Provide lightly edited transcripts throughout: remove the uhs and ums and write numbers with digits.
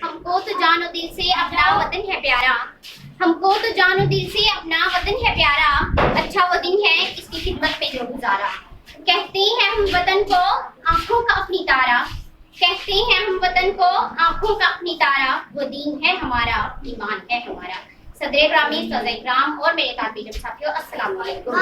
हमको तो जानो दिल से अपना वतन है प्यारा, हमको तो जानो दिल से अपना वतन है प्यारा, अच्छा वो दिन है इसकी खिदमत पे जो गुजारा। कहते हैं हम वतन को आंखों का अपनी तारा, कहते हैं हम वतन को आंखों का अपनी तारा, वो दीन है हमारा, ईमान है हमारा। सदर ग्रामी इकराम और मेरे तालिब साथियों, अस्सलाम वालेकुम।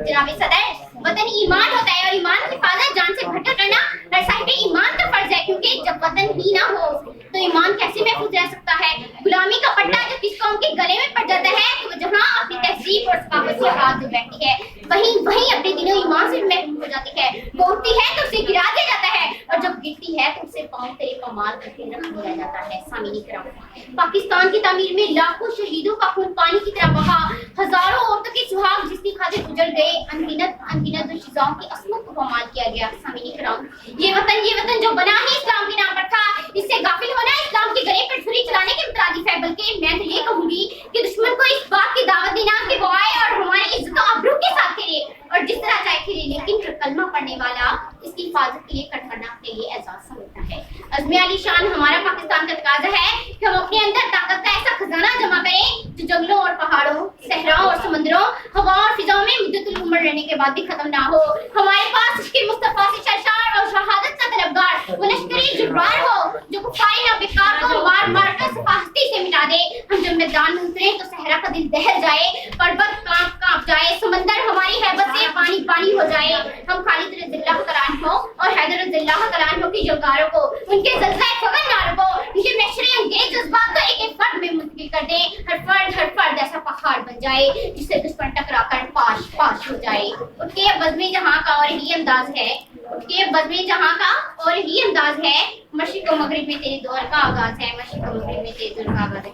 जनाब सदर, वतन ईमान होता है और ईमान की हिफाजत जान से बढ़कर करना हर साहिब ईमान का फर्ज है, क्योंकि जब वतन ही ना हो तो ईमान कैसे महफूज रह सकता है। गुलामी का पट्टा जब किस कौम के गले में पड़ जाता है तो जहाँ अपनी तहजीब और सकाफत से हाथ जो बैठती है वहीं अपने दिलों ईमान से महफूज हो जाती है। वो उठती है तो उसे गिरा दिया जाता है और जब गिरती है तो उसे पाँव तेरे कमाल करके रख दिया जाता है। सामीन किराम, पाकिस्तान की तामीर में लाखों शहीदों का खून पानी की तरह बहा, हजारों औरतों के सुहाग जिसकी खातिर गुजर गए, अनगिनत दुश्मनों की असमत को पामाल किया गया। सामीन किराम, ये वतन जो बना ही इस्लाम के नाम पर था, इससे गाफिल होना इस्लाम के गले पर छुरी चलाने के मुतरादिफ है। बल्कि मैं तो ये कहूंगी कि दुश्मन को इस बात की दावत देना कि वो आए और हमारी इज्जत आबरू के साथ खेले और जिस तरह चाहे खेले, लेकिन कलमा पढ़ने वाला इसकी हिफाजत के लिए कटहरना अपने लिए एजाज समझता है। अज़्म अली शान हमारा पाकिस्तान का तकाजा है कि हम अपने अंदर ताकत का ऐसा खजाना जमा करें जो जंगलों और पहाड़ों, सहराओं और समंदरों, हवा और फिजाओं में मुद्दतुल उम्र रहने के बाद भी खत्म ना हो। हमारे पास उसके मुस्तफा से सरशार और शहादत का तलबगार वो लश्करी जुर्रार हो जो कुफारी ना बेकार को मार मार कर सफाहती से मिटा दे। हम जब मैदान में उतरे तो सहरा का दिल दहल जाए, पर्वत कांप जाए, समंदर हमारी हैबत से पानी पानी हो जाए। हम खालिद रज़ियल्लाहु तआला अन्हु और हैदर रज़ियल्लाहु तआला अन्हु की जंगारों को, उनके जज्बा फगन नारों को, उनके महशरे अंगेज जज्बात को एक एक फर्द में मुंतकिल कर दे। हर फर्द ऐसा पहाड़ बन जाए जिससे दुश्मन टकरा कर पाश हो जाए। उसके बज़्म जहां का और ही अंदाज है, उसके बज़्म जहां का और ही अंदाज है। मशरिक़ व मगरिब में तेरे दौर का आगाज है, मशरिक़ व मगरिब में तेरे दौर का आगाज है।